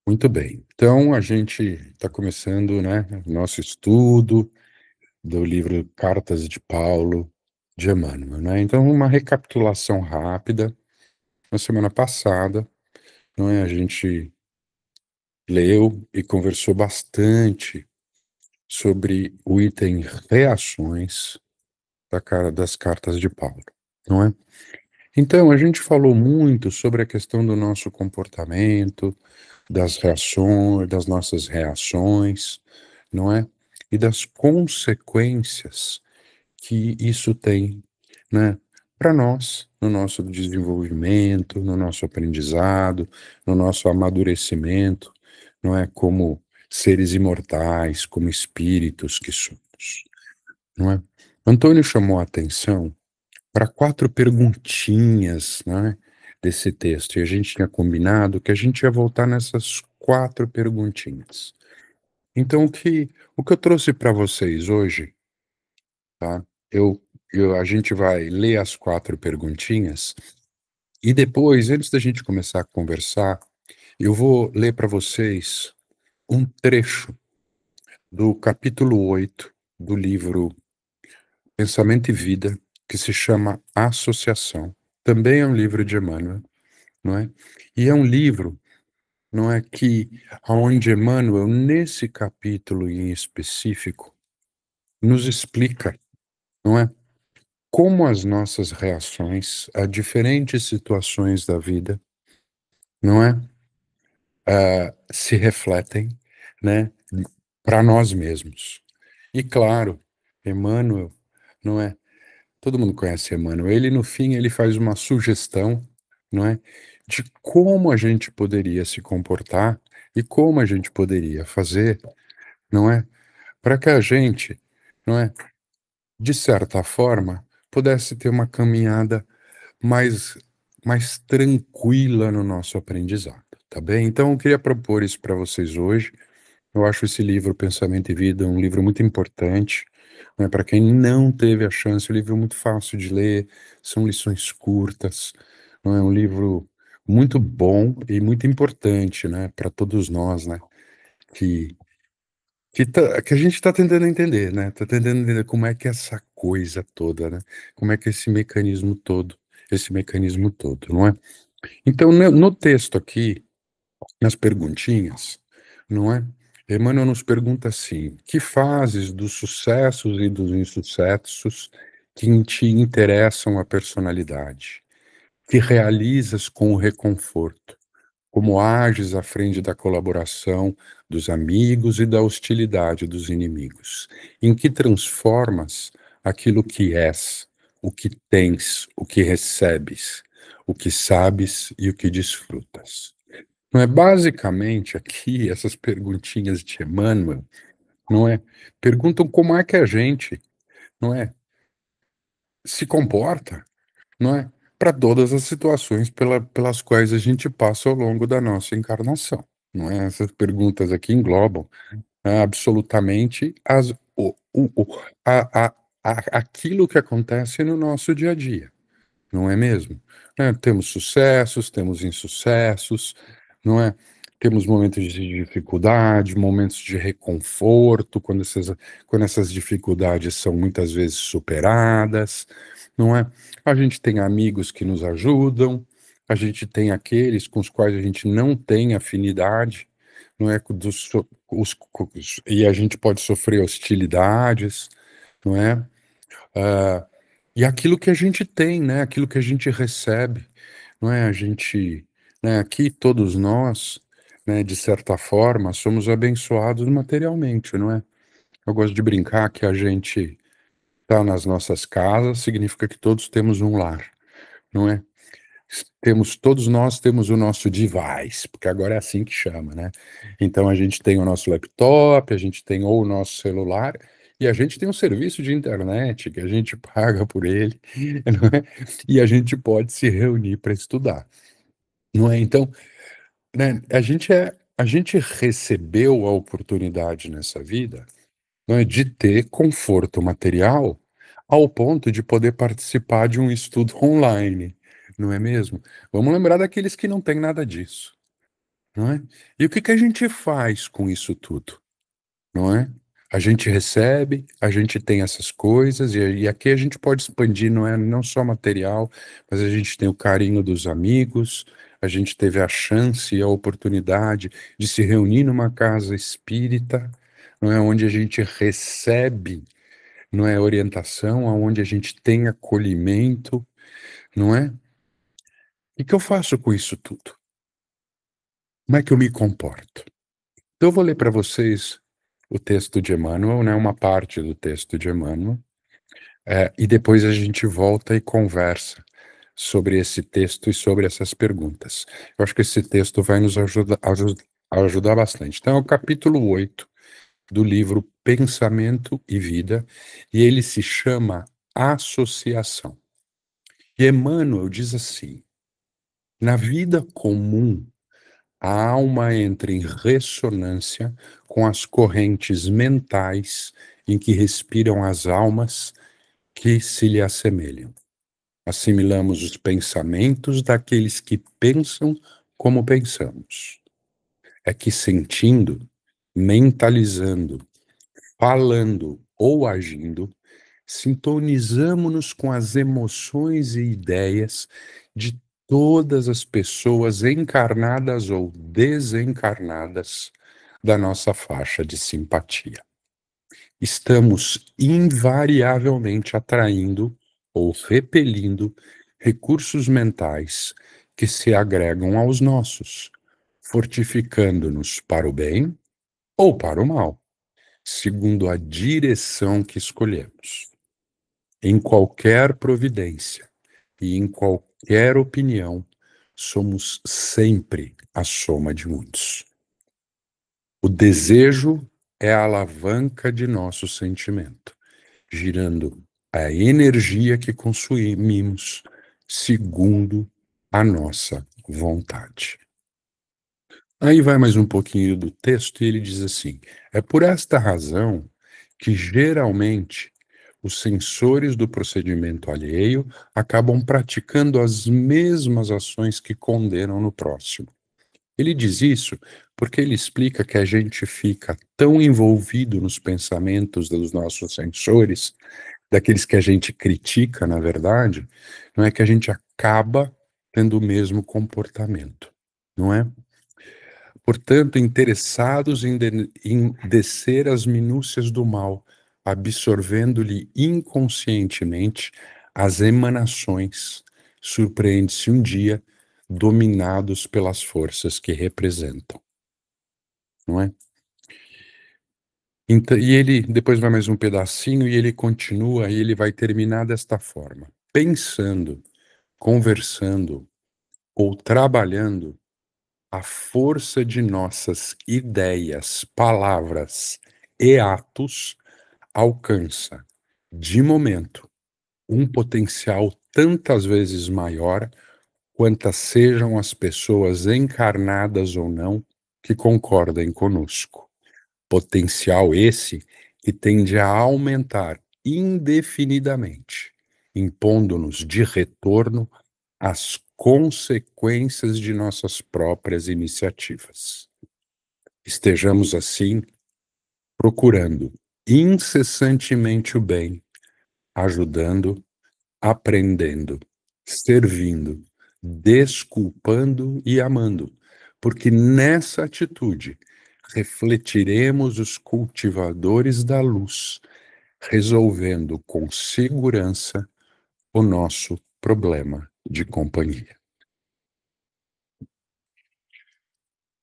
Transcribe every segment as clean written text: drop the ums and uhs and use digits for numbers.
Muito bem. Então, a gente está começando, né, nosso estudo do livro Cartas de Paulo de Emmanuel, né? Então, uma recapitulação rápida. Na semana passada, não é, a gente leu e conversou bastante sobre o item reações das cartas de Paulo, não é? Então, a gente falou muito sobre a questão do nosso comportamento, das reações, das nossas reações, não é? E das consequências que isso tem, né, para nós, no nosso desenvolvimento, no nosso aprendizado, no nosso amadurecimento, não é? Como seres imortais, como espíritos que somos, não é? Antônio chamou a atenção para quatro perguntinhas, né, desse texto, e a gente tinha combinado que a gente ia voltar nessas quatro perguntinhas. Então, o que eu trouxe para vocês hoje, tá? A gente vai ler as quatro perguntinhas e depois, antes da gente começar a conversar, eu vou ler para vocês um trecho do capítulo 8 do livro Pensamento e Vida, que se chama Associação. Também é um livro de Emmanuel, não é? E é um livro, não é, que aonde Emmanuel, nesse capítulo em específico, nos explica, não é, como as nossas reações a diferentes situações da vida, não é, se refletem, né, para nós mesmos. E claro, Emmanuel, não é? Todo mundo conhece Emmanuel. Ele, no fim, ele faz uma sugestão, não é, de como a gente poderia se comportar e como a gente poderia fazer, não é, para que a gente, não é, de certa forma, pudesse ter uma caminhada mais, mais tranquila no nosso aprendizado, tá bem? Então, eu queria propor isso para vocês hoje. Eu acho esse livro, Pensamento e Vida, um livro muito importante, né, para quem não teve a chance. Um livro muito fácil de ler, são lições curtas, não é um livro muito bom e muito importante, né, para todos nós, né, que, que a gente está tentando entender, né, está tentando entender como é que é essa coisa toda, né, como é que é esse mecanismo todo, não é? Então, no texto aqui, nas perguntinhas, não é? Emmanuel nos pergunta assim: que fases dos sucessos e dos insucessos que te interessam a personalidade? Que realizas com o reconforto? Como ages à frente da colaboração dos amigos e da hostilidade dos inimigos? Em que transformas aquilo que és, o que tens, o que recebes, o que sabes e o que desfrutas? Não é basicamente aqui essas perguntinhas de Emmanuel, não é? Perguntam como é que a gente, não é, se comporta, não é, para todas as situações pelas quais a gente passa ao longo da nossa encarnação, não é? Essas perguntas aqui englobam absolutamente aquilo que acontece no nosso dia a dia, não é mesmo? Temos sucessos, temos insucessos, não é? Temos momentos de dificuldade, momentos de reconforto, quando essas dificuldades são muitas vezes superadas, não é? A gente tem amigos que nos ajudam, a gente tem aqueles com os quais a gente não tem afinidade, não é? E a gente pode sofrer hostilidades, não é? Ah, e aquilo que a gente tem, né? Aquilo que a gente recebe, não é? A gente, né? Aqui todos nós, né? De certa forma, somos abençoados materialmente, não é? Eu gosto de brincar que a gente tá nas nossas casas, significa que todos temos um lar, não é? Todos nós temos o nosso device, porque agora é assim que chama, né? Então a gente tem o nosso laptop, a gente tem ou o nosso celular, e a gente tem um serviço de internet que a gente paga por ele, não é? E a gente pode se reunir para estudar, não é? Então, né, a gente recebeu a oportunidade nessa vida, não é, de ter conforto material ao ponto de poder participar de um estudo online, não é mesmo? Vamos lembrar daqueles que não têm nada disso, não é? E o que que a gente faz com isso tudo, não é? A gente recebe, a gente tem essas coisas, e aqui a gente pode expandir, não é não só material, mas a gente tem o carinho dos amigos, a gente teve a chance e a oportunidade de se reunir numa casa espírita, não é? Onde a gente recebe, não é, orientação, onde a gente tem acolhimento, não é? E o que eu faço com isso tudo? Como é que eu me comporto? Então, eu vou ler para vocês o texto de Emmanuel, né, uma parte do texto de Emmanuel, e depois a gente volta e conversa sobre esse texto e sobre essas perguntas. Eu acho que esse texto vai nos ajudar bastante. Então, é o capítulo 8 do livro Pensamento e Vida, e ele se chama Associação. E Emmanuel diz assim: na vida comum, a alma entra em ressonância com as correntes mentais em que respiram as almas que se lhe assemelham. Assimilamos os pensamentos daqueles que pensam como pensamos. É que sentindo, mentalizando, falando ou agindo, sintonizamos-nos com as emoções e ideias de todas as pessoas encarnadas ou desencarnadas da nossa faixa de simpatia. Estamos invariavelmente atraindo ou repelindo recursos mentais que se agregam aos nossos, fortificando-nos para o bem ou para o mal, segundo a direção que escolhemos. Em qualquer providência e em qualquer opinião, somos sempre a soma de muitos. O desejo é a alavanca de nosso sentimento, girando a energia que consumimos segundo a nossa vontade. Aí vai mais um pouquinho do texto e ele diz assim: é por esta razão que geralmente os sensores do procedimento alheio acabam praticando as mesmas ações que condenam no próximo. Ele diz isso porque ele explica que a gente fica tão envolvido nos pensamentos dos nossos sensores, daqueles que a gente critica, na verdade, não é que a gente acaba tendo o mesmo comportamento, não é? Portanto, interessados em descer as minúcias do mal, absorvendo-lhe inconscientemente as emanações, surpreende-se um dia dominados pelas forças que representam, não é? Então, e ele depois vai mais um pedacinho e ele continua e ele vai terminar desta forma: pensando, conversando ou trabalhando, a força de nossas ideias, palavras e atos alcança, de momento, um potencial tantas vezes maior quantas sejam as pessoas encarnadas ou não que concordem conosco. Potencial esse que tende a aumentar indefinidamente, impondo-nos de retorno as consequências de nossas próprias iniciativas. Estejamos, assim, procurando incessantemente o bem, ajudando, aprendendo, servindo, desculpando e amando, porque nessa atitude refletiremos os cultivadores da luz, resolvendo com segurança o nosso problema de companhia.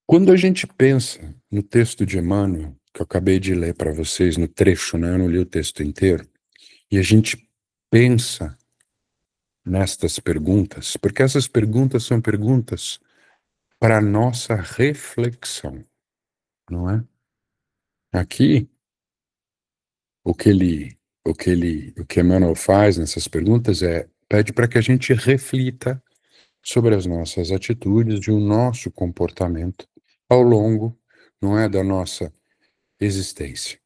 Quando a gente pensa no texto de Emmanuel, que eu acabei de ler para vocês no trecho, né? Eu não li o texto inteiro, e a gente pensa nestas perguntas, porque essas perguntas são perguntas para a nossa reflexão, não é? Aqui, o que Emmanuel faz nessas perguntas é pede para que a gente reflita sobre as nossas atitudes e o nosso comportamento ao longo, não é, da nossa existência.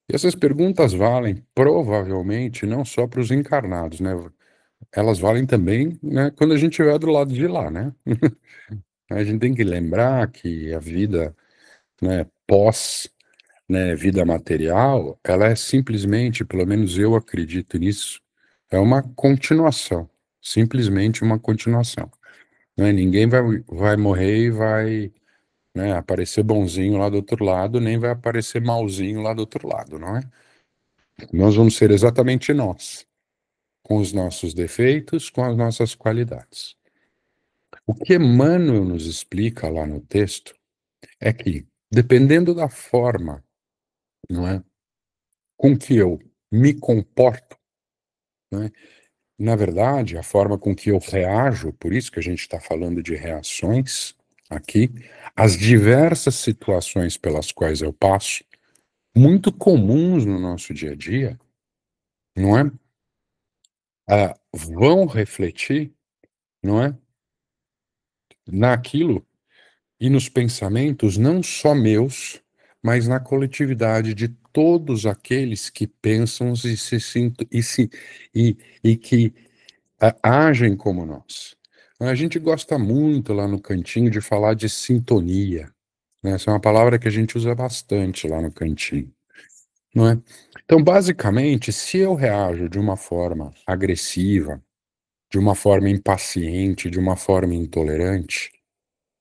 E essas perguntas valem provavelmente não só para os encarnados, né? Elas valem também, né, quando a gente estiver do lado de lá, né? A gente tem que lembrar que a vida, né, pós, né, vida material, ela é simplesmente, pelo menos eu acredito nisso, é uma continuação, simplesmente uma continuação. Né? Ninguém vai morrer e vai, né, aparecer bonzinho lá do outro lado, nem vai aparecer malzinho lá do outro lado, não é? Nós vamos ser exatamente nós, com os nossos defeitos, com as nossas qualidades. O que Emmanuel nos explica lá no texto é que, dependendo da forma, não é, com que eu me comporto, né, na verdade, a forma com que eu reajo, por isso que a gente está falando de reações aqui, as diversas situações pelas quais eu passo, muito comuns no nosso dia a dia, não é? Vão refletir, não é? Naquilo e nos pensamentos não só meus, mas na coletividade de todos aqueles que pensam e que agem como nós. A gente gosta muito lá no cantinho de falar de sintonia, né? Essa é uma palavra que a gente usa bastante lá no cantinho, não é? Então, basicamente, se eu reajo de uma forma agressiva, de uma forma impaciente, de uma forma intolerante,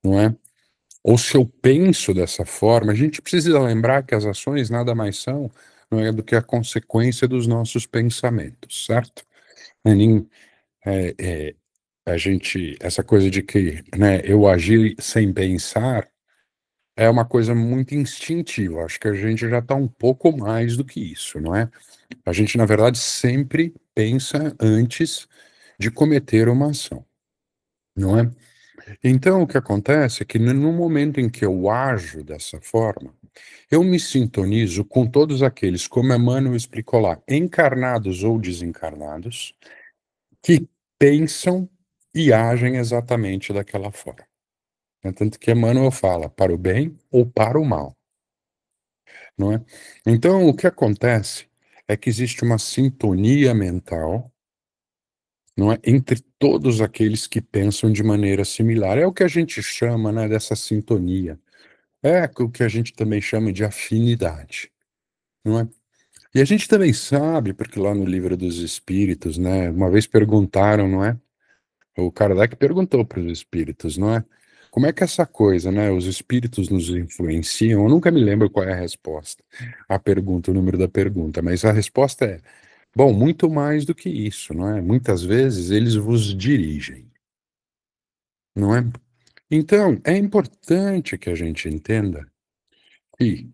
não é? Ou se eu penso dessa forma, a gente precisa lembrar que as ações nada mais são, não é, do que a consequência dos nossos pensamentos, certo? É, é, é, a gente, essa coisa de que, né, eu agir sem pensar é uma coisa muito instintiva. Acho que a gente já está um pouco mais do que isso, não é? A gente, na verdade, sempre pensa antes de cometer uma ação, não é? Então, o que acontece é que no momento em que eu ajo dessa forma, eu me sintonizo com todos aqueles, como Emmanuel explicou lá, encarnados ou desencarnados, que pensam e agem exatamente daquela forma. É tanto que Emmanuel fala para o bem ou para o mal, não é? Então, o que acontece é que existe uma sintonia mental, não é, entre todos aqueles que pensam de maneira similar. É o que a gente chama, né, dessa sintonia. É o que a gente também chama de afinidade, não é? E a gente também sabe, porque lá no Livro dos Espíritos, né, uma vez perguntaram, não é? O Kardec perguntou para os espíritos, não é? Como é que é essa coisa, né? Os espíritos nos influenciam? Eu nunca me lembro qual é a resposta, a pergunta, o número da pergunta, mas a resposta é: bom, muito mais do que isso, não é? Muitas vezes eles vos dirigem, não é? Então, é importante que a gente entenda que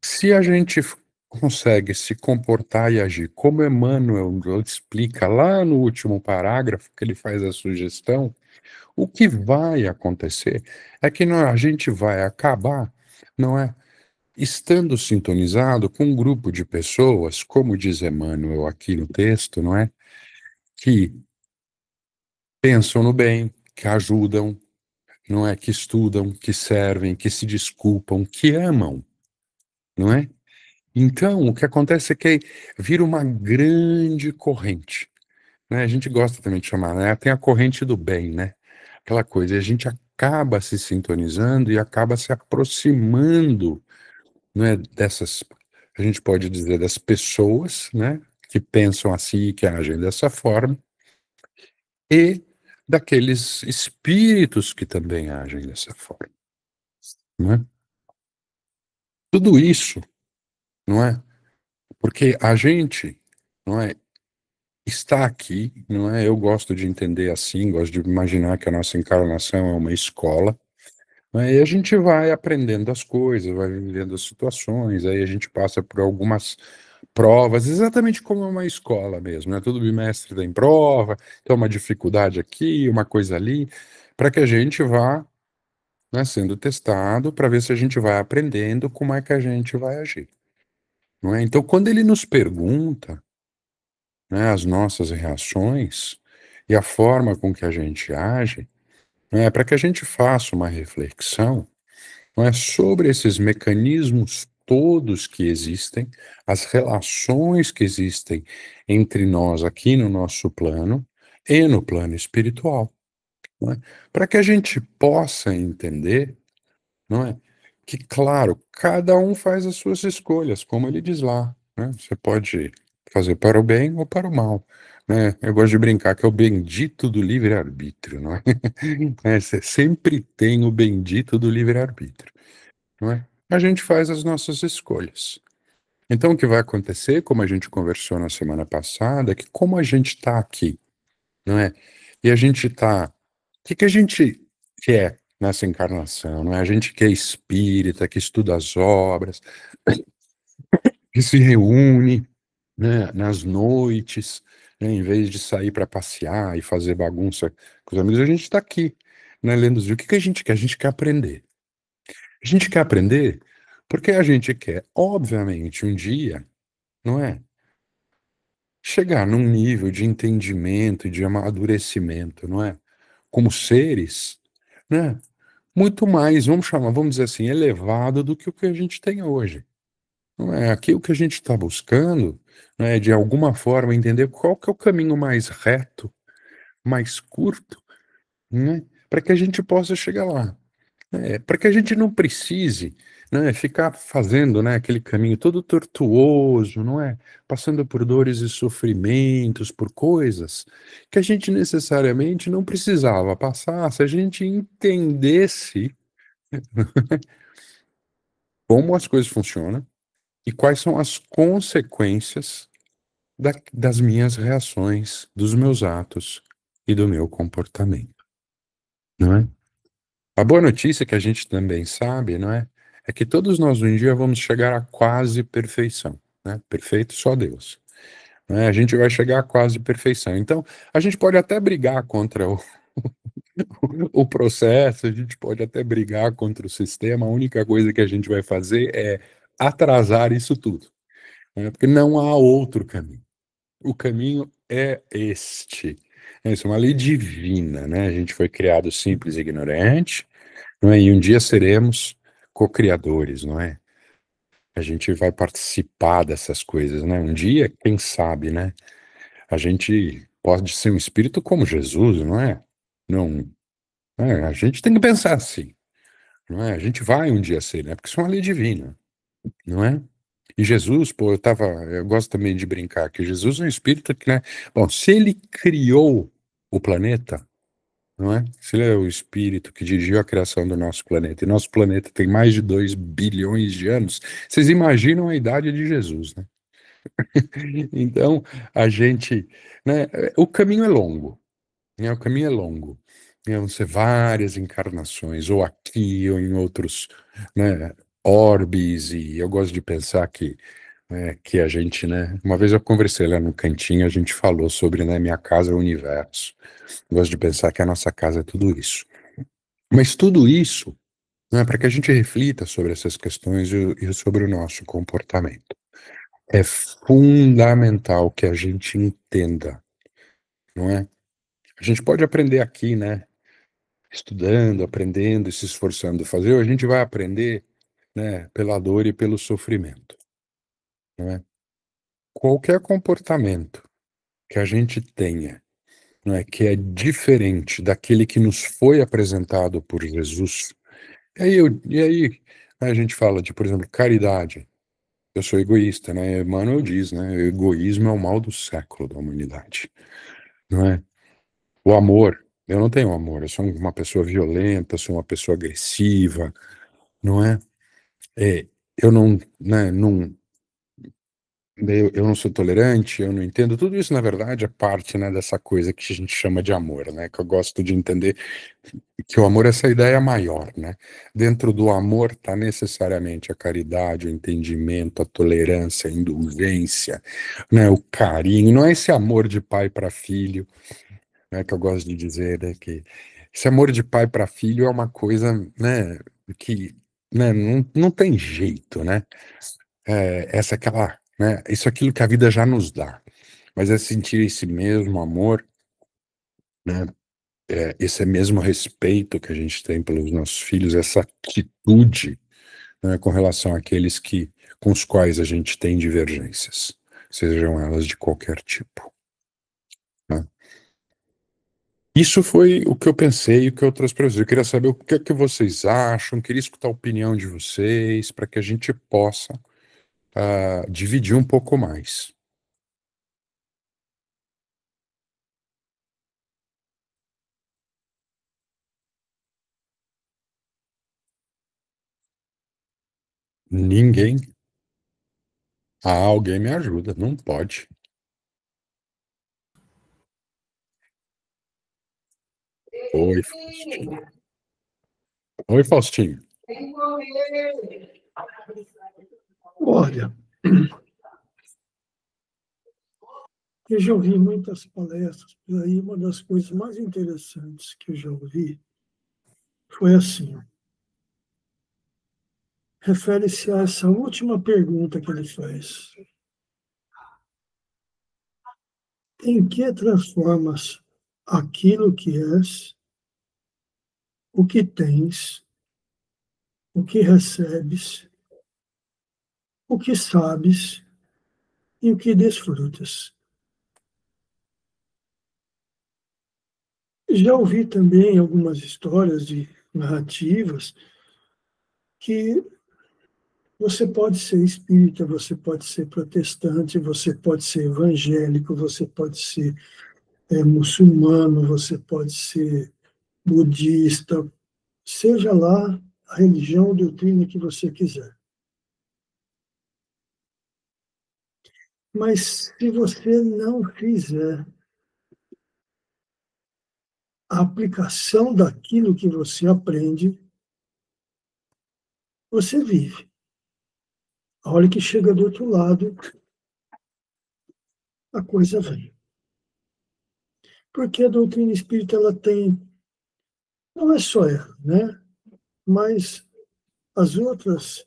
se a gente consegue se comportar e agir como Emmanuel explica lá no último parágrafo, que ele faz a sugestão, o que vai acontecer é que a gente vai acabar, não é? Estando sintonizado com um grupo de pessoas, como diz Emmanuel aqui no texto, não é? Que pensam no bem, que ajudam, não é? Que estudam, que servem, que se desculpam, que amam, não é? Então, o que acontece é que vira uma grande corrente, né? A gente gosta também de chamar, né? Tem a corrente do bem, né? Aquela coisa, e a gente acaba se sintonizando e acaba se aproximando, né, dessas, a gente pode dizer, das pessoas, né, que pensam assim e que agem dessa forma, e daqueles espíritos que também agem dessa forma, né? Tudo isso, não é? Porque a gente, não é, está aqui, não é? Eu gosto de entender assim, gosto de imaginar que a nossa encarnação é uma escola. Aí a gente vai aprendendo as coisas, vai vivendo as situações, aí a gente passa por algumas provas, exatamente como uma escola mesmo, né? Todo bimestre tem prova, então uma dificuldade aqui, uma coisa ali, para que a gente vá, né, sendo testado para ver se a gente vai aprendendo como é que a gente vai agir, não é? Então, quando ele nos pergunta, né, as nossas reações e a forma com que a gente age, né, para que a gente faça uma reflexão, não é, sobre esses mecanismos todos que existem, as relações que existem entre nós aqui no nosso plano e no plano espiritual. não é? Para que a gente possa entender, não é? Que, claro, cada um faz as suas escolhas, como ele diz lá, né? Você pode fazer para o bem ou para o mal, né? Eu gosto de brincar que é o bendito do livre-arbítrio, não é? Você sempre tem o bendito do livre-arbítrio, não é? A gente faz as nossas escolhas. Então, o que vai acontecer, como a gente conversou na semana passada, é que como a gente está aqui, não é? E a gente está. O que que a gente quer nessa encarnação, não é? A gente que é espírita, que estuda as obras, que se reúne, né, nas noites, né, em vez de sair para passear e fazer bagunça com os amigos, a gente está aqui, né, lendo os livros. O que que a gente quer? A gente quer aprender. A gente quer aprender porque a gente quer, obviamente, um dia, não é? Chegar num nível de entendimento, de amadurecimento, não é? Como seres, né? Muito mais, vamos chamar, vamos dizer assim, elevado do que o que a gente tem hoje. Não é? Aqui o que a gente está buscando, né, é de alguma forma entender qual que é o caminho mais reto, mais curto, né, para que a gente possa chegar lá. Para que a gente não precise, né, ficar fazendo, né, aquele caminho todo tortuoso, não é? Passando por dores e sofrimentos, por coisas que a gente necessariamente não precisava passar se a gente entendesse como as coisas funcionam e quais são as consequências das minhas reações, dos meus atos e do meu comportamento, não é? A boa notícia que a gente também sabe, não é? É que todos nós um dia vamos chegar à quase perfeição, né? Perfeito só Deus, né? A gente vai chegar à quase perfeição. Então, a gente pode até brigar contra o processo, a gente pode até brigar contra o sistema, a única coisa que a gente vai fazer é atrasar isso tudo, né? Porque não há outro caminho. O caminho é este. Isso é uma lei divina, né? A gente foi criado simples e ignorante, não é? E um dia seremos co-criadores, não é? A gente vai participar dessas coisas, né? Um dia, quem sabe, né? A gente pode ser um espírito como Jesus, não é? Não, a gente tem que pensar assim, não é? A gente vai um dia ser, né? Porque isso é uma lei divina, não é? E Jesus, pô, eu gosto também de brincar que Jesus é um espírito que, né? Bom, se ele criou o planeta, não é? Se ele é o espírito que dirigiu a criação do nosso planeta, e nosso planeta tem mais de 2 bilhões de anos, vocês imaginam a idade de Jesus, né? Então, a gente, né? O caminho é longo, né? O caminho é longo. Vão ser várias encarnações, ou aqui, ou em outros, né? Orbes, e eu gosto de pensar que a gente, né? Uma vez eu conversei lá no cantinho, a gente falou sobre, né, minha casa é o universo. Eu gosto de pensar que a nossa casa é tudo isso. Mas tudo isso, né, para que a gente reflita sobre essas questões e sobre o nosso comportamento. É fundamental que a gente entenda, não é? A gente pode aprender aqui, né? Estudando, aprendendo e se esforçando a fazer, ou a gente vai aprender, né, pela dor e pelo sofrimento, não é? Qualquer comportamento que a gente tenha, não é, que é diferente daquele que nos foi apresentado por Jesus. E aí a gente fala de, por exemplo, caridade. Eu sou egoísta, né? Emmanuel diz, né? O egoísmo é o mal do século da humanidade, não é? O amor, eu não tenho amor, eu sou uma pessoa violenta, sou uma pessoa agressiva, não é? É, eu não, né, não, eu não sou tolerante, eu não entendo. Tudo isso, na verdade, é parte, né, dessa coisa que a gente chama de amor, né? Que eu gosto de entender que o amor é essa ideia maior, né? Dentro do amor está necessariamente a caridade, o entendimento, a tolerância, a indulgência, né? O carinho. Não é esse amor de pai para filho, né? Que eu gosto de dizer, né? Que esse amor de pai para filho é uma coisa, né? Que, né? Não tem jeito, né? Essa é aquela, né? Isso é aquilo que a vida já nos dá. Mas é sentir esse mesmo amor, né? Esse mesmo respeito que a gente tem pelos nossos filhos, essa atitude, né, com relação àqueles com os quais a gente tem divergências, sejam elas de qualquer tipo, né? Isso foi o que eu pensei e o que eu trouxe para vocês. Eu queria saber o que é que vocês acham, queria escutar a opinião de vocês, para que a gente possa dividir um pouco mais. Ninguém. Ah, alguém me ajuda. Não pode. Oi, Faustinho. Oi, Faustinho. Olha, eu já ouvi muitas palestras por aí. Uma das coisas mais interessantes que eu já ouvi foi assim: refere-se a essa última pergunta que ele faz. Em que transformas aquilo que és, o que tens, o que recebes, o que sabes e o que desfrutas? Já ouvi também algumas histórias de narrativas que você pode ser espírita, você pode ser protestante, você pode ser evangélico, você pode ser muçulmano, você pode ser budista, seja lá a religião ou doutrina que você quiser. Mas se você não fizer a aplicação daquilo que você aprende, você vive. A hora que chega do outro lado, a coisa vem. Porque a doutrina espírita ela tem, não é só ela, né? Mas as outras,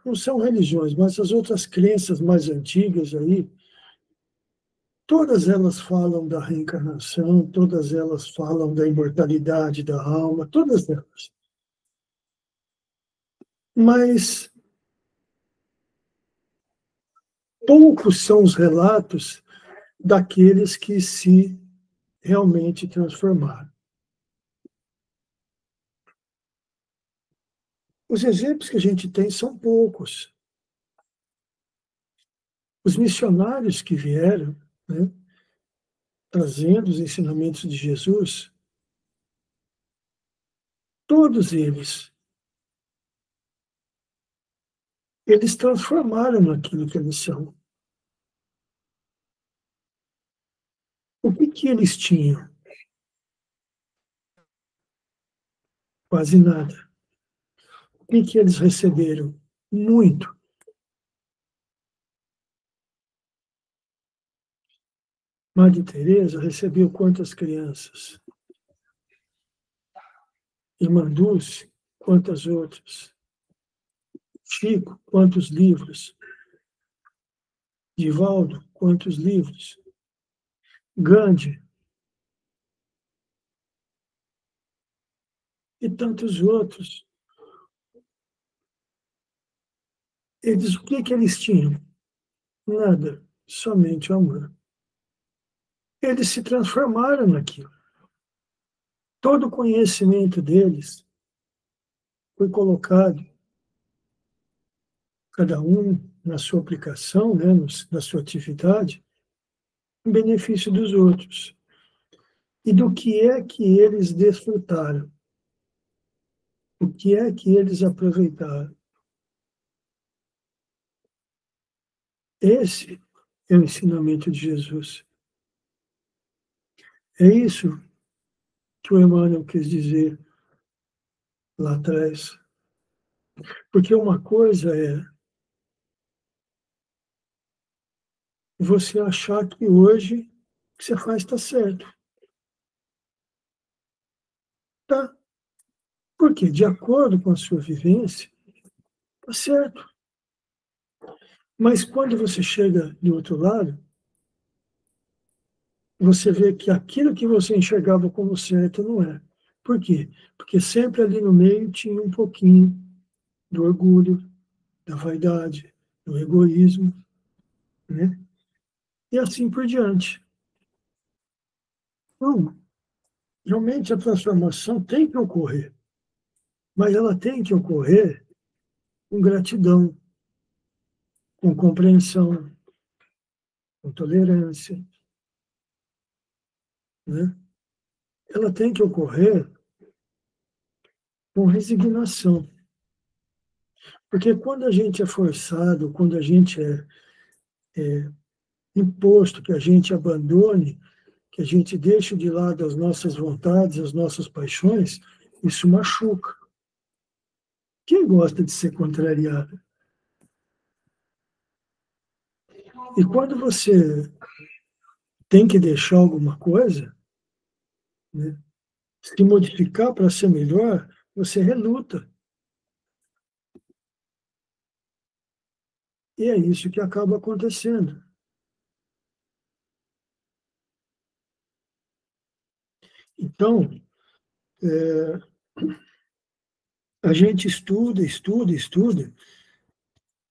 não são religiões, mas as outras crenças mais antigas aí, todas elas falam da reencarnação, todas elas falam da imortalidade da alma, todas elas. Mas poucos são os relatos daqueles que se realmente transformaram. Os exemplos que a gente tem são poucos. Os missionários que vieram, né, trazendo os ensinamentos de Jesus, todos eles transformaram naquilo que eles são. O que eles tinham? Quase nada. O que eles receberam? Muito. Madre Teresa recebeu quantas crianças? Irmã Dulce, quantas outras? Chico, quantos livros? Divaldo, quantos livros? Gandhi e tantos outros. Eles, o que eles tinham? Nada, somente o amor. Eles se transformaram naquilo. Todo o conhecimento deles foi colocado, cada um na sua aplicação, né, na sua atividade, em benefício dos outros. E do que eles desfrutaram? O que é que eles aproveitaram? Esse é o ensinamento de Jesus. É isso que o Emmanuel quis dizer lá atrás. Porque uma coisa é você achar que hoje o que você faz está certo. Tá? Porque, de acordo com a sua vivência, está certo. Mas quando você chega do outro lado, você vê que aquilo que você enxergava como certo não é. Por quê? Porque sempre ali no meio tinha um pouquinho do orgulho, da vaidade, do egoísmo, né? E assim por diante. Não. realmente a transformação tem que ocorrer, mas ela tem que ocorrer com gratidão, com compreensão, com tolerância, né? Ela tem que ocorrer com resignação. Porque quando a gente é forçado, quando a gente é imposto que a gente abandone, que a gente deixe de lado as nossas vontades, as nossas paixões, isso machuca. Quem gosta de ser contrariado? E quando você tem que deixar alguma coisa, né, se modificar para ser melhor, você reluta. E é isso que acaba acontecendo. Então, a gente estuda, estuda, estuda,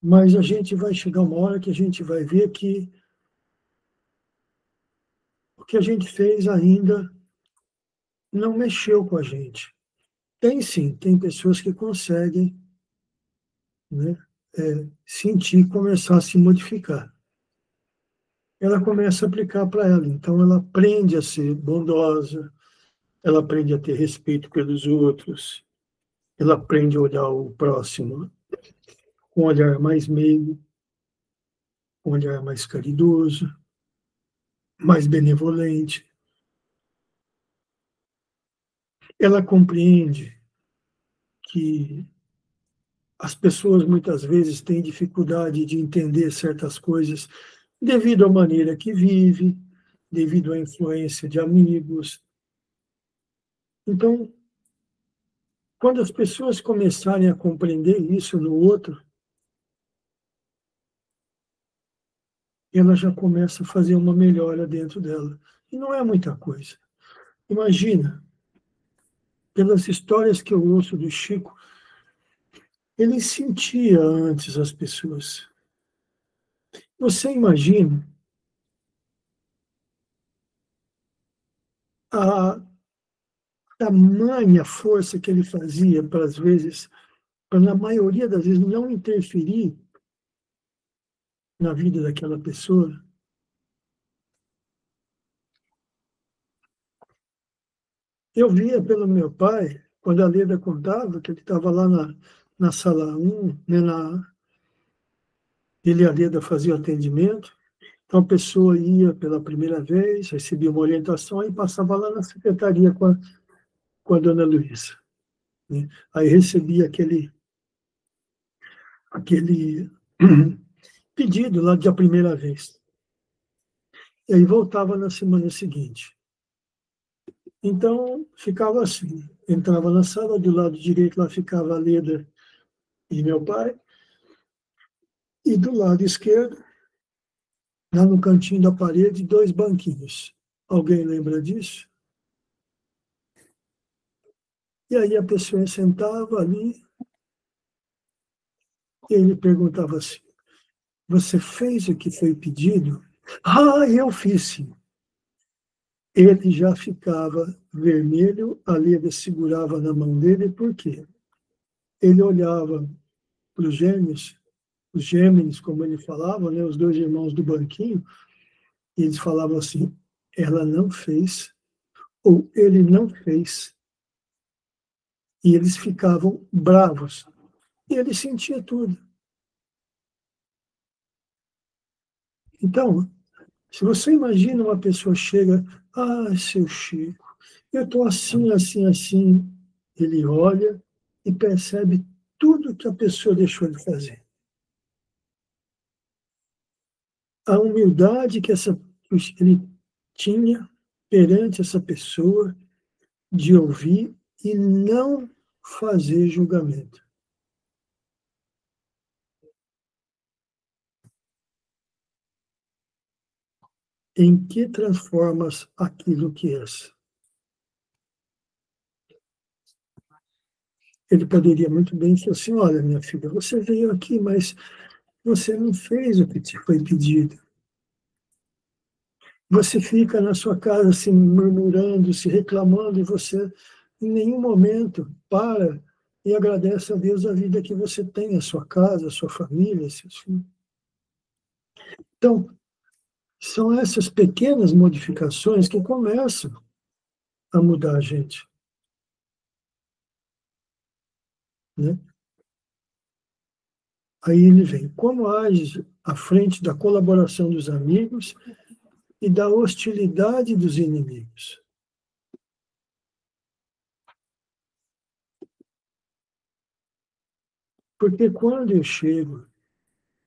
mas a gente vai chegar uma hora que a gente vai ver que o que a gente fez ainda não mexeu com a gente. Tem sim, tem pessoas que conseguem, né, sentir, começar a se modificar. Ela começa a aplicar para ela, então ela aprende a ser bondosa, ela aprende a ter respeito pelos outros, ela aprende a olhar o próximo com um olhar mais meigo, com um olhar mais caridoso, mais benevolente. Ela compreende que as pessoas muitas vezes têm dificuldade de entender certas coisas devido à maneira que vive, devido à influência de amigos. Então, quando as pessoas começarem a compreender isso no outro, ela já começa a fazer uma melhora dentro dela. E não é muita coisa. Imagina, pelas histórias que eu ouço do Chico, ele sentia antes as pessoas. Você imagina a tamanha força que ele fazia para, às vezes, para, na maioria das vezes, não interferir na vida daquela pessoa. Eu via pelo meu pai, quando a Leda contava, que ele estava lá na sala 1, né, ele e a Leda faziam atendimento, então a pessoa ia pela primeira vez, recebia uma orientação e passava lá na secretaria com a dona Luísa, né? Aí recebia aquele pedido lá de a primeira vez. E aí voltava na semana seguinte. Então, ficava assim. Entrava na sala, do lado direito lá ficava a Leda e meu pai, e do lado esquerdo, lá no cantinho da parede, dois banquinhos. Alguém lembra disso? E aí a pessoa sentava ali, e ele perguntava assim, você fez o que foi pedido? Ah, eu fiz sim. Ele já ficava vermelho, a Leda segurava na mão dele, por quê? Ele olhava para os gêmeos, como ele falava, né, os dois irmãos do banquinho, e eles falavam assim, ela não fez, ou ele não fez. E eles ficavam bravos. E ele sentia tudo. Então, se você imagina uma pessoa chega, seu Chico, eu estou assim, assim, assim, ele olha e percebe tudo que a pessoa deixou de fazer. A humildade que ele tinha perante essa pessoa de ouvir e não fazer julgamento. Em que transformas aquilo que és? Ele poderia muito bem dizer assim, olha, minha filha, você veio aqui, mas você não fez o que te foi pedido. Você fica na sua casa se murmurando, se reclamando, e você em nenhum momento para e agradece a Deus a vida que você tem, a sua casa, a sua família, seus filhos. Então, são essas pequenas modificações que começam a mudar a gente, né? Aí ele vem, como age à frente da colaboração dos amigos e da hostilidade dos inimigos. Porque quando eu chego,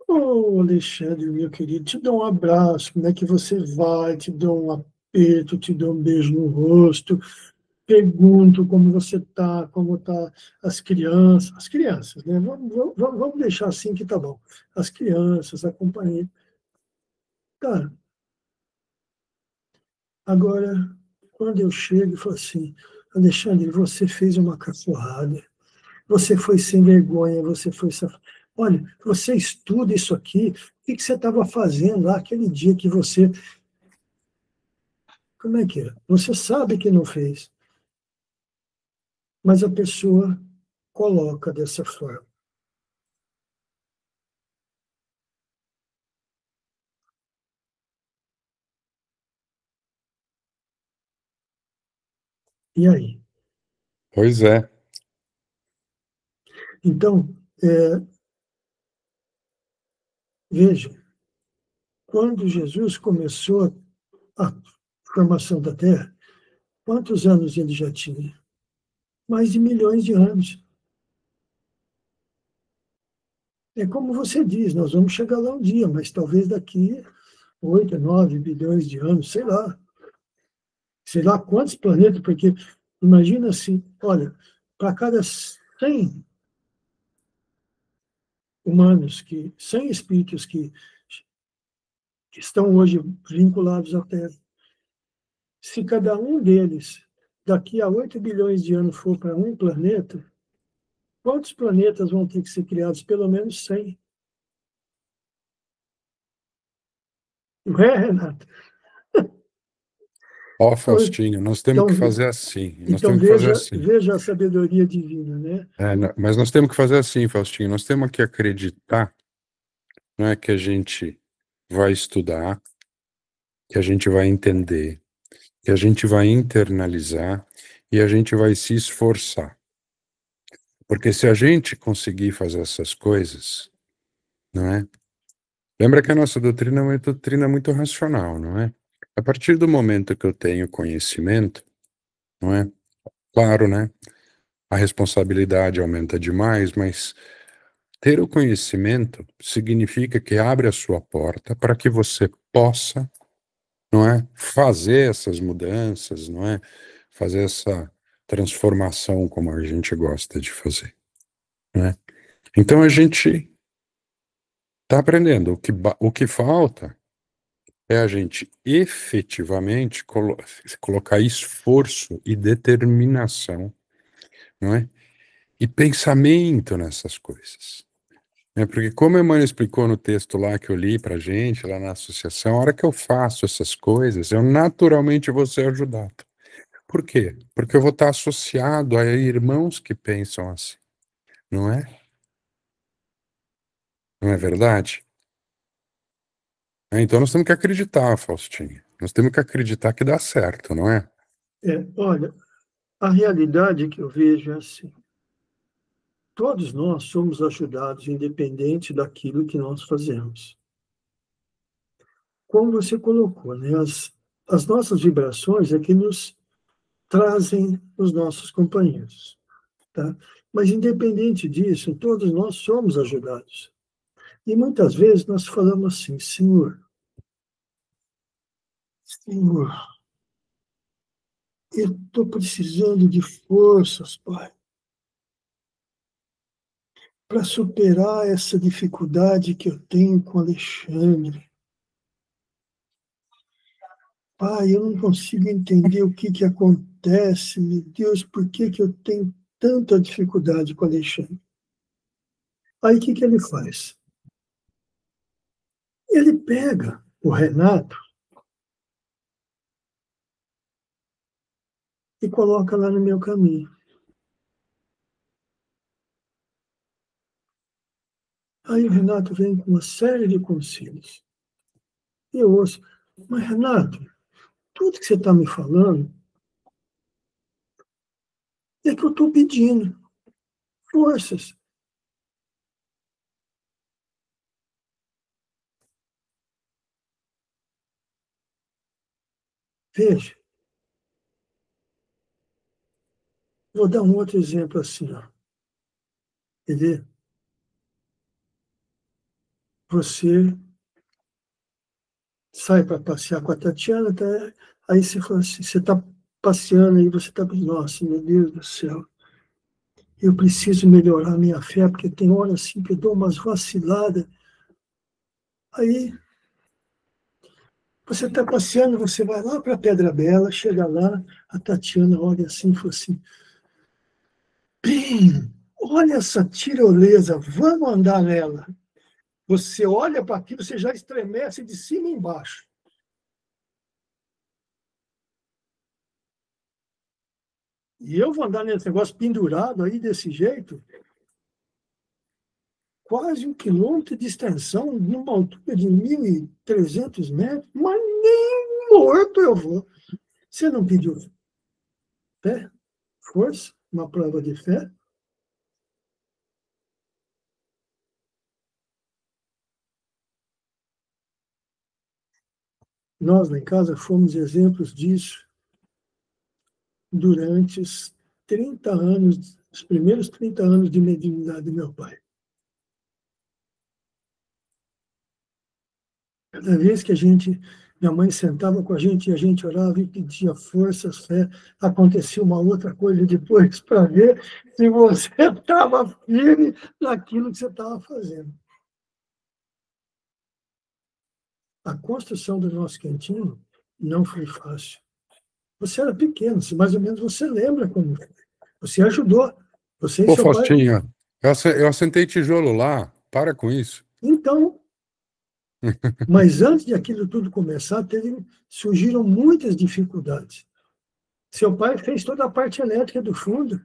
Alexandre, meu querido, te dou um abraço, como é que você vai? Te dou um aperto, te dou um beijo no rosto, pergunto como você está, como tá as crianças, né? Vamos deixar assim que tá bom. As crianças, a companhia. Cara, agora, quando eu chego e falo assim, Alexandre, você fez uma cachorrada, você foi sem vergonha, você foi safado. Olha, você estuda isso aqui, o que você estava fazendo lá aquele dia que você. Como é que é? Você sabe que não fez, mas a pessoa coloca dessa forma. E aí? Pois é. Então, veja, quando Jesus começou a formação da Terra, quantos anos ele já tinha? Mais de milhões de anos. É como você diz, nós vamos chegar lá um dia, mas talvez daqui 8, 9 bilhões de anos, sei lá quantos planetas, porque imagina assim, olha, para cada 100 humanos, 100 espíritos que estão hoje vinculados à Terra, se cada um deles, daqui a 8 bilhões de anos, for para um planeta, quantos planetas vão ter que ser criados? Pelo menos 100. Não é, Renato? Ó, Então, Faustinho, nós temos que então, fazer assim. Nós então temos que fazer veja, assim. veja a sabedoria divina, né? Mas nós temos que fazer assim, Faustinho. Nós temos que acreditar, não é que a gente vai estudar, que a gente vai entender, que a gente vai internalizar e a gente vai se esforçar. Porque se a gente conseguir fazer essas coisas, não é? Lembra que a nossa doutrina é uma doutrina muito racional, não é? A partir do momento que eu tenho conhecimento, não é? Claro, né? A responsabilidade aumenta demais, mas ter o conhecimento significa que abre a sua porta para que você possa, não é? Fazer essas mudanças, não é? Fazer essa transformação como a gente gosta de fazer, né? Então a gente está aprendendo. O que falta é a gente efetivamente colocar esforço e determinação, não é? E pensamento nessas coisas. Porque como a Emmanuel explicou no texto lá que eu li pra gente, lá na associação, a hora que eu faço essas coisas, eu naturalmente vou ser ajudado. Por quê? Porque eu vou estar associado a irmãos que pensam assim, não é? Não é verdade? Então nós temos que acreditar, Faustinho. Nós temos que acreditar que dá certo, não é? Olha, a realidade que eu vejo é assim: todos nós somos ajudados, independente daquilo que nós fazemos. Como você colocou, né? As nossas vibrações é que nos trazem os nossos companheiros, tá? Mas, independente disso, todos nós somos ajudados. E muitas vezes nós falamos assim: Senhor, eu estou precisando de forças, Pai, para superar essa dificuldade que eu tenho com Alexandre. Pai, eu não consigo entender o que acontece, meu Deus, por que eu tenho tanta dificuldade com Alexandre? Aí o que ele faz? Ele pega o Renato e coloca lá no meu caminho. Aí o Renato vem com uma série de conselhos. E eu ouço, mas Renato, tudo que você está me falando é que eu estou pedindo forças. Veja, vou dar um outro exemplo assim, ó. Quer ver? Você sai para passear com a Tatiana, tá? Aí você fala assim, você está passeando aí, você está pensando, nossa, meu Deus do céu, eu preciso melhorar minha fé, porque tem hora assim que eu dou umas vaciladas. Aí você está passeando, você vai lá para Pedra Bela, chega lá, a Tatiana olha assim e fala assim, Bem, olha essa tirolesa, vamos andar nela. Você olha para aquilo, você já estremece de cima e embaixo. E eu vou andar nesse negócio pendurado aí desse jeito, quase 1 quilômetro de extensão, numa altura de 1.300 metros, mas nem morto eu vou. Você não pediu fé, força, uma prova de fé? Nós, lá em casa, fomos exemplos disso durante os 30 anos, os primeiros 30 anos de mediunidade do meu pai. Cada vez que minha mãe sentava com a gente e a gente orava e pedia forças, fé, acontecia uma outra coisa depois para ver se você estava firme naquilo que você estava fazendo. A construção do nosso cantinho não foi fácil. Você era pequeno, mais ou menos você lembra como foi. Você ajudou. Você e Pô, seu pai. Faustinha, eu assentei tijolo lá, para com isso. Então, mas antes de aquilo tudo começar, surgiram muitas dificuldades. Seu pai fez toda a parte elétrica do fundo.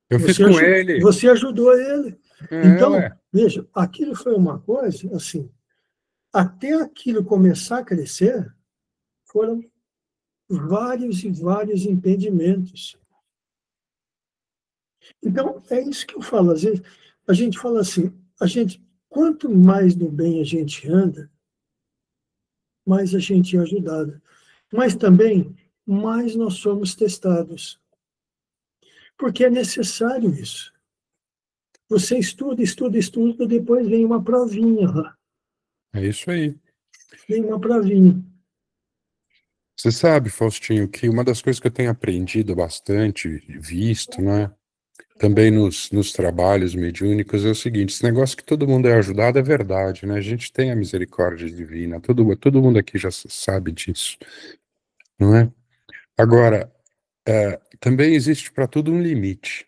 Eu fiz com ele. Você ajudou ele. Ué. Então, veja, aquilo foi uma coisa, assim, até aquilo começar a crescer, foram vários e vários impedimentos. Então, é isso que eu falo. Às vezes, a gente fala assim, quanto mais no bem a gente anda, mais a gente é ajudado. Mas também, mais nós somos testados. Porque é necessário isso. Você estuda, estuda, estuda, depois vem uma provinha lá. É isso aí. Vem uma provinha. Você sabe, Faustinho, que uma das coisas que eu tenho aprendido bastante, visto, né, também nos trabalhos mediúnicos, é o seguinte: esse negócio que todo mundo é ajudado é verdade, né? A gente tem a misericórdia divina, todo mundo aqui já sabe disso, não é? Agora, também existe para tudo um limite,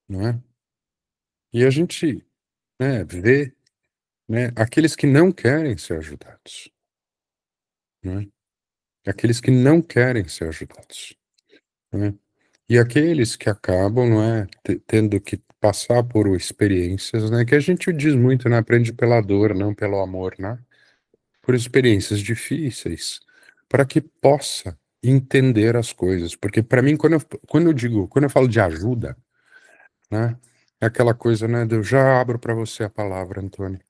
não é? E a gente, né, vê, né, aqueles que não querem ser ajudados, né? Aqueles que não querem ser ajudados, né? E aqueles que acabam, não é, tendo que passar por experiências, né, que a gente diz muito, né, aprende pela dor, não pelo amor, né? Por experiências difíceis, para que possa entender as coisas. Porque para mim, quando eu falo de ajuda, né, é aquela coisa, né, eu já abro para você a palavra, Antônio.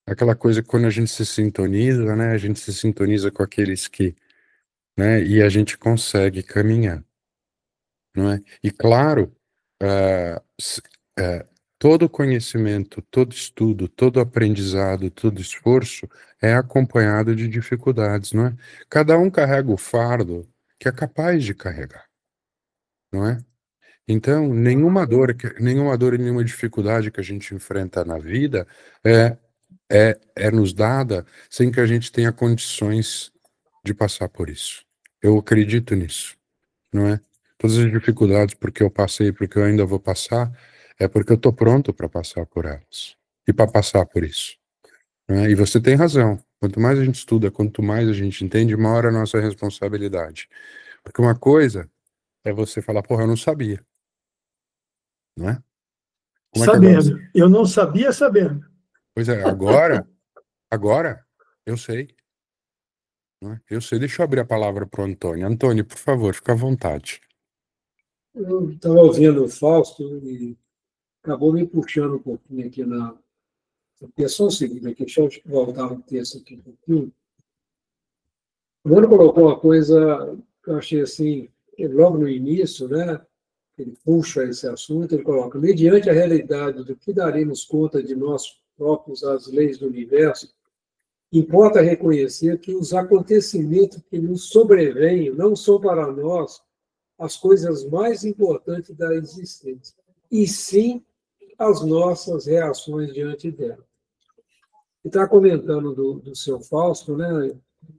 É aquela coisa que quando a gente se sintoniza, né, a gente se sintoniza com aqueles que, né, e a gente consegue caminhar, não é? E claro, eh, s- eh, todo conhecimento, todo estudo, todo aprendizado, todo esforço é acompanhado de dificuldades, não é? Cada um carrega o fardo que é capaz de carregar, não é? Então, nenhuma dor e nenhuma dificuldade que a gente enfrenta na vida é, é nos dada sem que a gente tenha condições de passar por isso. Eu acredito nisso, não é? Todas as dificuldades porque eu passei, porque eu ainda vou passar, é porque eu estou pronto para passar por elas e para passar por isso, não é? E você tem razão. Quanto mais a gente estuda, quanto mais a gente entende, maior é a nossa responsabilidade. Porque uma coisa é você falar, porra, eu não sabia, não é? Como é que agora... Sabendo. Eu não sabia sabendo. Pois é, agora eu sei, não é? Eu sei, deixa eu abrir a palavra para o Antônio. Antônio, por favor, fica à vontade. Eu estava ouvindo o Fausto e acabou me puxando um pouquinho aqui na. Porque é só o seguinte, aqui, deixa eu voltar o texto aqui um pouquinho. O Mano colocou uma coisa que eu achei assim, logo no início, né? Ele puxa esse assunto, ele coloca: mediante a realidade do que daremos conta de nós próprios às leis do universo, importa reconhecer que os acontecimentos que nos sobrevêm não são para nós as coisas mais importantes da existência, e sim as nossas reações diante dela. E está comentando do seu Fausto, né?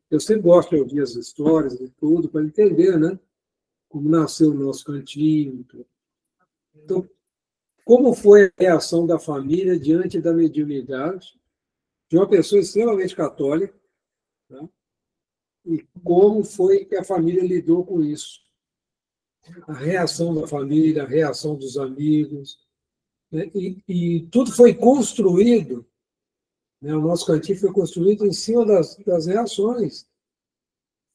Eu sempre gosto de ouvir as histórias e tudo, para entender, né? Como nasceu o nosso cantinho. Tudo. Então, como foi a reação da família diante da mediunidade de uma pessoa extremamente católica, né? E como foi que a família lidou com isso? A reação da família, a reação dos amigos, né? E tudo foi construído, né? O nosso cantinho foi construído em cima das reações.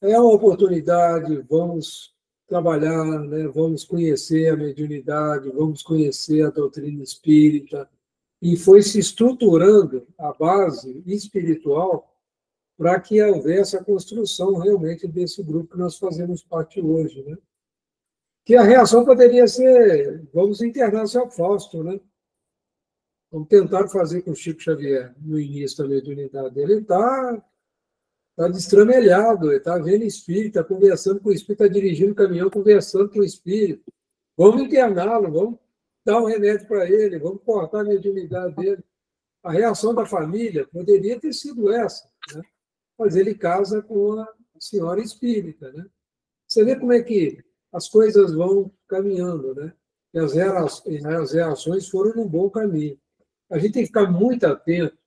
É uma oportunidade, vamos trabalhar, né? Vamos conhecer a mediunidade, vamos conhecer a doutrina espírita, e foi se estruturando a base espiritual para que houvesse a construção realmente desse grupo que nós fazemos parte hoje, né? Que a reação poderia ser: vamos internar seu Fausto, né? Como tentaram fazer com o Chico Xavier no início da mediunidade dele. Ele está destramelhado, ele está vendo espírito, está conversando com o espírito, está dirigindo o caminhão, conversando com o espírito. Vamos interná-lo, vamos dar um remédio para ele, vamos cortar a mediunidade dele. A reação da família poderia ter sido essa, né? Mas ele casa com a senhora espírita, né? Você vê como é que as coisas vão caminhando, né? E as reações foram num bom caminho. A gente tem que ficar muito atento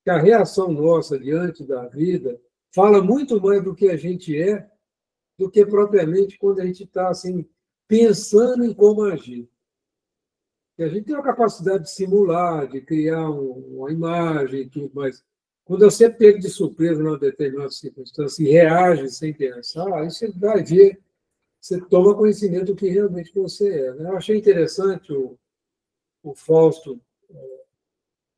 que a reação nossa diante da vida fala muito mais do que a gente é do que propriamente quando a gente está assim, pensando em como agir. E a gente tem a capacidade de simular, de criar uma imagem, tudo, mas quando você é pego de surpresa numa determinada circunstância e reage sem pensar, aí você vai ver, você toma conhecimento do que realmente você é, né? Eu achei interessante o Fausto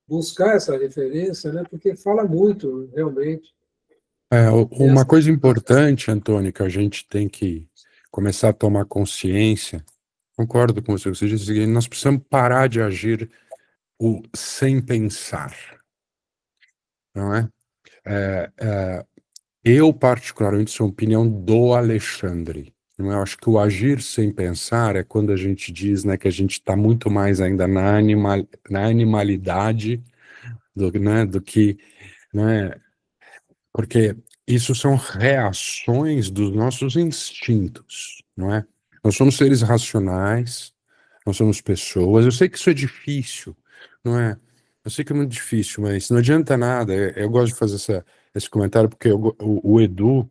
buscar essa referência, né? Porque fala muito, realmente. Uma coisa importante, Antônio, que a gente tem que começar a tomar consciência, concordo com você, você disse o seguinte: nós precisamos parar de agir o sem pensar, não é? Eu, particularmente, sou a opinião do Alexandre. Não é? Eu acho que o agir sem pensar é quando a gente diz, né, que a gente está muito mais ainda na animalidade né, do que, né, porque isso são reações dos nossos instintos, não é? Nós somos seres racionais, nós somos pessoas. Eu sei que isso é difícil, não é? Eu sei que é muito difícil, mas não adianta nada. Eu gosto de fazer esse comentário porque o Edu,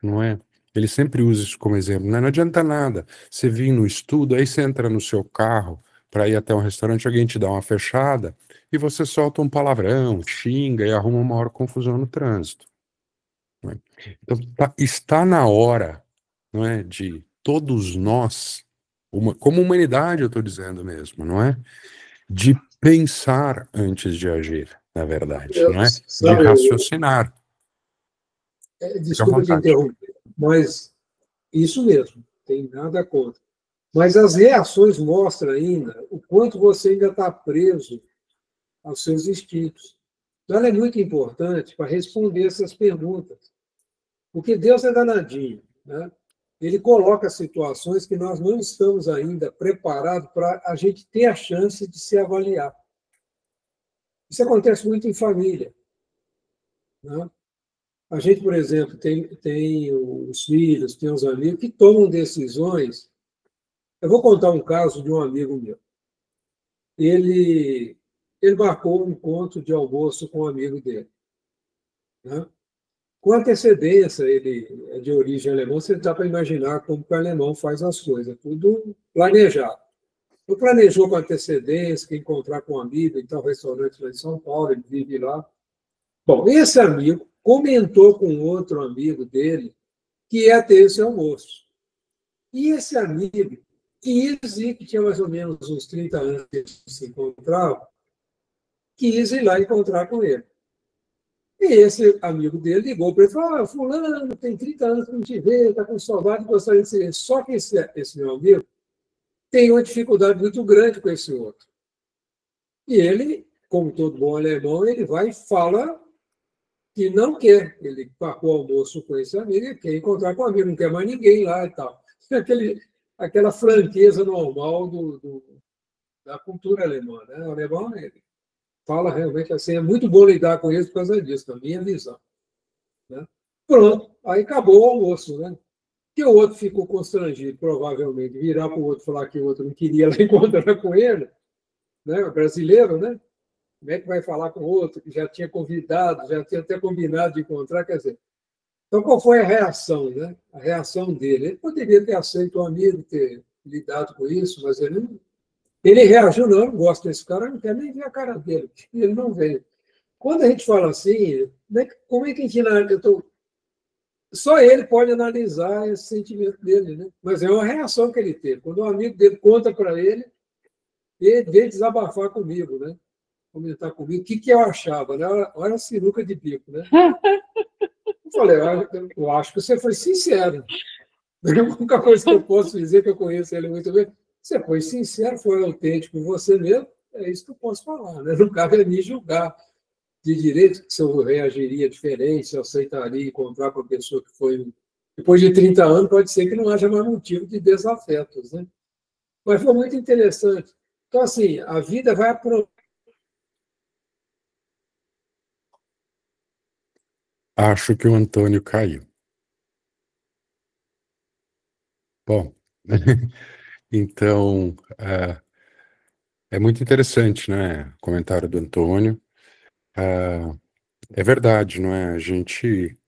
não é? Ele sempre usa isso como exemplo, né? Não adianta nada você vir no estudo, aí você entra no seu carro para ir até um restaurante, alguém te dá uma fechada e você solta um palavrão, xinga e arruma uma maior confusão no trânsito. Não é? Então, está na hora, não é, de todos nós, como humanidade, eu estou dizendo mesmo, não é? De pensar antes de agir, na verdade, não é? De Sabe, raciocinar. Fica à desculpa te vontade. interromper, mas isso mesmo, tem nada contra. Mas as reações mostram ainda o quanto você ainda está preso aos seus instintos. Então, ela é muito importante para responder essas perguntas. Porque Deus é danadinho, né? Ele coloca situações que nós não estamos ainda preparados para a gente ter a chance de se avaliar. Isso acontece muito em família, né? A gente, por exemplo, tem os filhos, tem os amigos que tomam decisões. Eu vou contar um caso de um amigo meu. Ele marcou um encontro de almoço com um amigo dele, né? com antecedência, ele é de origem alemã, você dá para imaginar como que o alemão faz as coisas, tudo planejado. Ele planejou com antecedência, que encontrar com um amigo em tal restaurante lá em São Paulo, ele vive lá. Bom, esse amigo comentou com outro amigo dele que ia ter esse almoço. E esse amigo quis ir, que tinha mais ou menos uns 30 anos que eles se encontravam, quis ir lá encontrar com ele. E esse amigo dele ligou para ele e falou: ah, fulano, tem 30 anos que não te vê, está com saudade, gostaria de ser. Só que esse meu amigo tem uma dificuldade muito grande com esse outro. E ele, como todo bom alemão, ele vai e fala que não quer. Ele marcou o almoço com esse amigo e quer encontrar com o amigo, não quer mais ninguém lá e tal. Aquela franqueza normal da cultura alemã. Né? O alemão, ele fala realmente assim, é muito bom lidar com eles por causa disso, na minha visão. Né? Pronto, aí acabou o almoço, né? Que o outro ficou constrangido, provavelmente, virar para o outro falar que o outro não queria lá encontrar com ele, né? O brasileiro, né? Como é que vai falar com o outro que já tinha convidado, já tinha até combinado de encontrar, quer dizer. Então, qual foi a reação, né? A reação dele? Ele poderia ter aceito o amigo, ter lidado com isso, mas ele reagiu, não, eu não gosto desse cara, eu não quero nem ver a cara dele, ele não veio. Quando a gente fala assim, como é que a gente... Só ele pode analisar esse sentimento dele, né? Mas é uma reação que ele teve. Quando um amigo dele conta para ele veio desabafar comigo, né? Comentar comigo o que eu achava, né? Olha a sinuca de bico, né? Eu falei, eu acho que você foi sincero. A única coisa que eu posso dizer, que eu conheço ele muito bem, você foi sincero, foi autêntico com você mesmo, é isso que eu posso falar, né? Não cabe a mim julgar de direito, se eu reagiria diferente, se eu aceitaria encontrar com a pessoa que foi... Depois de 30 anos, pode ser que não haja mais motivo de desafetos, né? Mas foi muito interessante. Então, assim, a vida vai aproveitar. Acho que o Antônio caiu. Bom, então, é muito interessante, né? O comentário do Antônio. É verdade, não é? A gente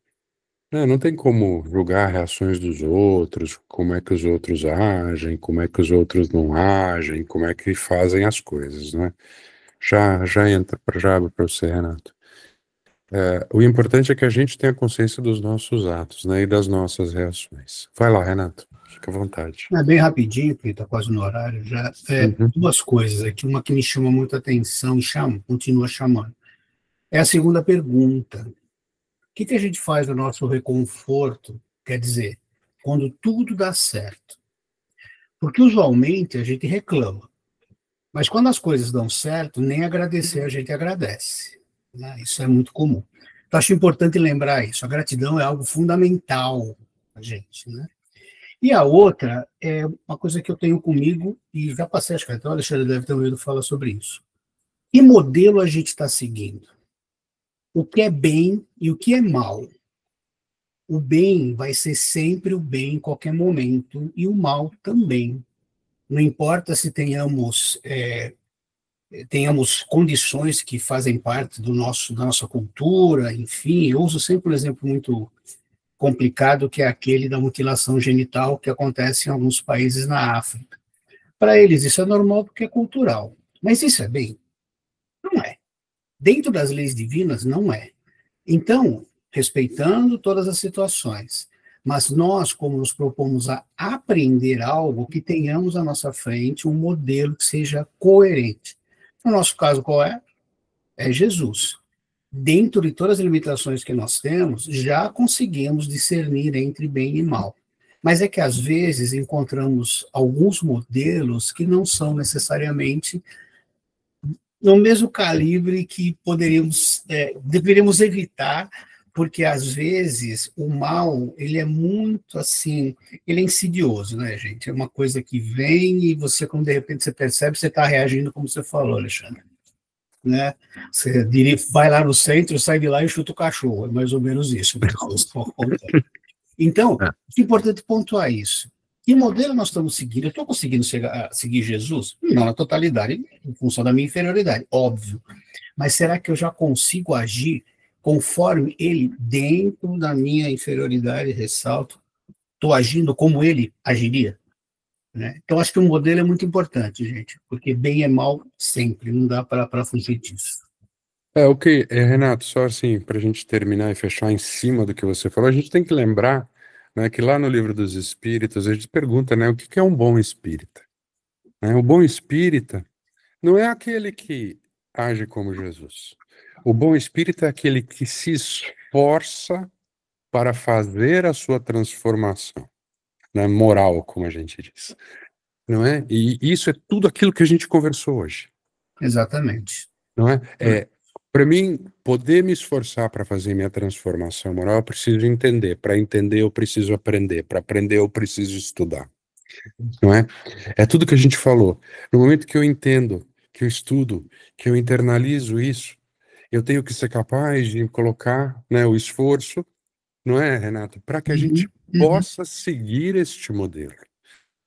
não tem como julgar reações dos outros, como é que os outros agem, como é que os outros não agem, como é que fazem as coisas, né? Já entra, já abre para você, Renato. O importante é que a gente tenha consciência dos nossos atos, né, e das nossas reações. Vai lá, Renato, fica à vontade. É bem rapidinho, porque está quase no horário já. Duas coisas aqui, uma que me chama muita atenção e continua chamando. É a segunda pergunta. O que a gente faz no nosso reconforto, quer dizer, quando tudo dá certo? Porque usualmente a gente reclama, mas quando as coisas dão certo, nem agradecer a gente agradece. Né? Isso é muito comum. Então, acho importante lembrar isso. A gratidão é algo fundamental a gente, né? E a outra é uma coisa que eu tenho comigo, e já passei, acho que até o Alexandre deve ter ouvido falar sobre isso. Que modelo a gente está seguindo? O que é bem e o que é mal? O bem vai ser sempre o bem em qualquer momento, e o mal também. Não importa se tenhamos condições que fazem parte da nossa cultura, enfim, eu uso sempre um exemplo muito complicado, que é aquele da mutilação genital que acontece em alguns países na África. Para eles isso é normal porque é cultural. Mas isso é bem? Não é. Dentro das leis divinas, não é. Então, respeitando todas as situações, mas nós, como nos propomos a aprender algo, que tenhamos à nossa frente um modelo que seja coerente. No nosso caso, qual é? É Jesus. Dentro de todas as limitações que nós temos, já conseguimos discernir entre bem e mal. Mas é que, às vezes, encontramos alguns modelos que não são necessariamente no mesmo calibre que deveríamos evitar, porque, às vezes, o mal, ele é muito, assim, ele é insidioso, né, gente? É uma coisa que vem e você, quando de repente você percebe, você está reagindo como você falou, Alexandre. Né? Você vai lá no centro, sai de lá e chuta o cachorro, é mais ou menos isso. Então, é importante pontuar isso. Que modelo nós estamos seguindo? Eu estou conseguindo seguir Jesus? Não na totalidade, em função da minha inferioridade, óbvio. Mas será que eu já consigo agir conforme ele, dentro da minha inferioridade, ressalto, estou agindo como ele agiria, né? Então, acho que o modelo é muito importante, gente, porque bem é mal sempre, não dá para fugir disso. Renato, só assim, para a gente terminar e fechar em cima do que você falou, a gente tem que lembrar, né, que lá no Livro dos Espíritos, a gente pergunta, né, o que que é um bom espírita? Né? O bom espírita não é aquele que age como Jesus. O bom espírita é aquele que se esforça para fazer a sua transformação, né, moral, como a gente diz, não é? E isso é tudo aquilo que a gente conversou hoje, Exatamente. não é? Para mim, poder me esforçar para fazer minha transformação moral, eu preciso entender. Para entender, eu preciso aprender. Para aprender, eu preciso estudar, não é? É tudo que a gente falou. No momento que eu entendo, que eu estudo, que eu internalizo isso, eu tenho que ser capaz de colocar, né, o esforço, não é, Renato? Para que a gente Uhum. possa seguir este modelo.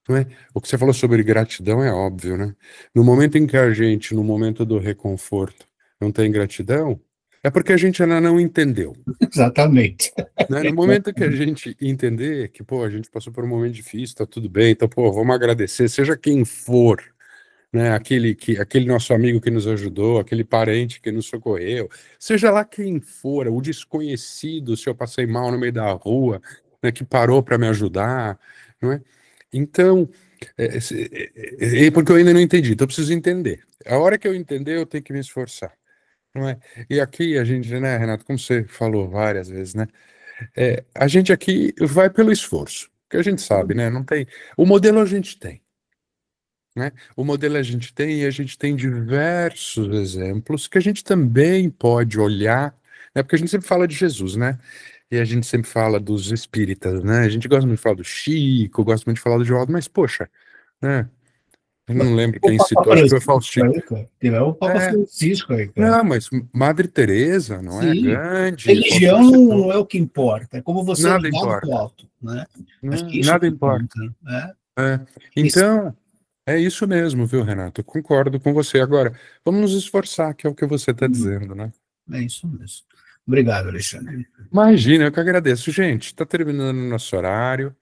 Não é? O que você falou sobre gratidão é óbvio, né? No momento em que a gente, no momento do reconforto, não tem gratidão, é porque a gente ainda não entendeu. Exatamente. Né? No momento que a gente entender que, pô, a gente passou por um momento difícil, tá tudo bem, então, pô, vamos agradecer, seja quem for, né? Aquele nosso amigo que nos ajudou, aquele parente que nos socorreu, seja lá quem for, o desconhecido, se eu passei mal no meio da rua, né, que parou para me ajudar, não é? Então, porque eu ainda não entendi, então eu preciso entender. A hora que eu entender, eu tenho que me esforçar, não é? E aqui a gente, né, Renato, como você falou várias vezes, né? A gente aqui vai pelo esforço, que a gente sabe, né? Não tem. O modelo a gente tem. Né? O modelo a gente tem e a gente tem diversos exemplos que a gente também pode olhar, né? Porque a gente sempre fala de Jesus, né? E a gente sempre fala dos espíritas, né? A gente gosta muito de falar do Chico, gosta muito de falar do Joaldo, mas poxa, né? Eu não lembro O quem Papa citou, acho que foi o Francisco Faustinho. aí, cara. Tiver o Papa É, Francisco aí, cara. não, mas Madre Teresa, não é? Sim. Gandhi, Religião Faustinho não citou. é o que importa, é como você é Nada ligado pro importa, alto, né? Acho né? que isso é Nada que importa. conta, né? É. Isso, Então, é isso mesmo, viu, Renato? Eu concordo com você. Agora, vamos nos esforçar, que é o que você está dizendo, né? é isso mesmo. Obrigado, Alexandre. Imagina, eu que agradeço. Gente, está terminando o nosso horário.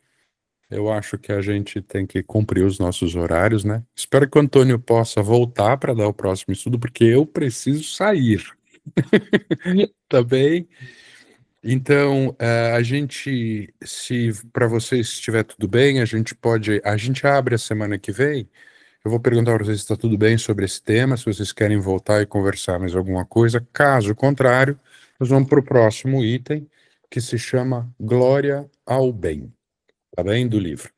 Eu acho que a gente tem que cumprir os nossos horários, né? Espero que o Antônio possa voltar para dar o próximo estudo, porque eu preciso sair. Tá bem? Então, a gente, se para vocês estiver tudo bem, a gente abre a semana que vem. Eu vou perguntar para vocês se está tudo bem sobre esse tema, se vocês querem voltar e conversar mais alguma coisa. Caso contrário, nós vamos para o próximo item, que se chama Glória ao Bem, tá bem? Do livro.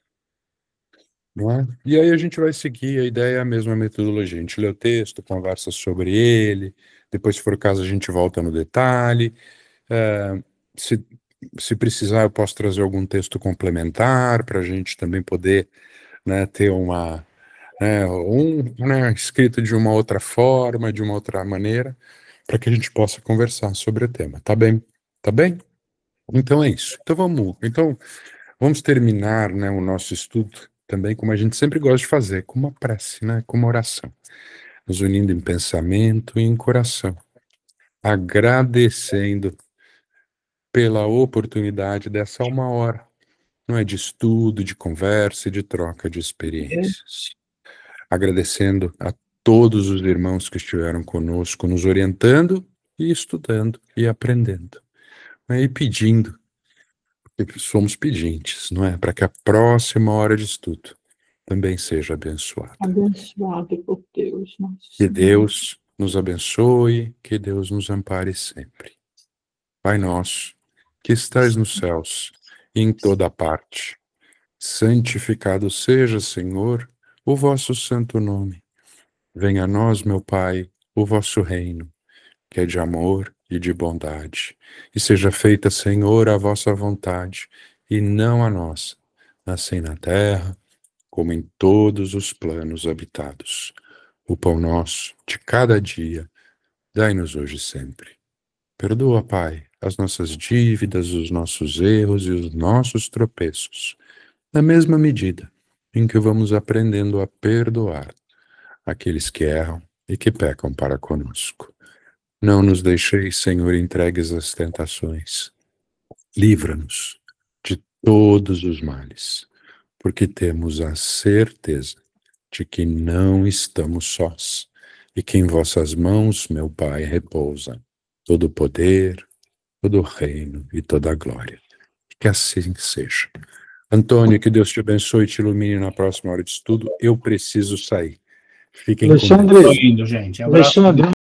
Não é? E aí a gente vai seguir, a ideia é a mesma metodologia. A gente lê o texto, conversa sobre ele, depois, se for o caso, a gente volta no detalhe. É, se, se precisar, eu posso trazer algum texto complementar para a gente também poder, né, ter né, escrito de uma outra forma, de uma outra maneira, para que a gente possa conversar sobre o tema. Tá bem? Tá bem? Então é isso. Vamos terminar, né, o nosso estudo também como a gente sempre gosta de fazer, com uma prece, né, com uma oração, nos unindo em pensamento e em coração, agradecendo pela oportunidade dessa uma hora, não é, de estudo, de conversa e de troca de experiências. Agradecendo a todos os irmãos que estiveram conosco, nos orientando e estudando e aprendendo, né, e pedindo, porque somos pedintes, não é? Para que a próxima hora de estudo também seja abençoada. Abençoado por Deus, nosso Que Senhor. Deus nos abençoe, que Deus nos ampare sempre. Pai nosso, que estais nos céus e em toda parte, santificado seja, Senhor, o vosso santo nome. Venha a nós, meu Pai, o vosso reino, que é de amor e de bondade. E seja feita, Senhor, a vossa vontade, e não a nossa, assim na terra, como em todos os planos habitados. O pão nosso de cada dia, dai-nos hoje e sempre. Perdoa, Pai, as nossas dívidas, os nossos erros e os nossos tropeços, na mesma medida em que vamos aprendendo a perdoar aqueles que erram e que pecam para conosco. Não nos deixeis, Senhor, entregues às tentações. Livra-nos de todos os males, porque temos a certeza de que não estamos sós, e que em vossas mãos, meu Pai, repousa todo o poder, todo o reino e toda a glória. Que assim seja. Antônio, que Deus te abençoe e te ilumine na próxima hora de estudo. Eu preciso sair. Fiquem com Deus. Tô indo, gente. Abraço. Alexandre,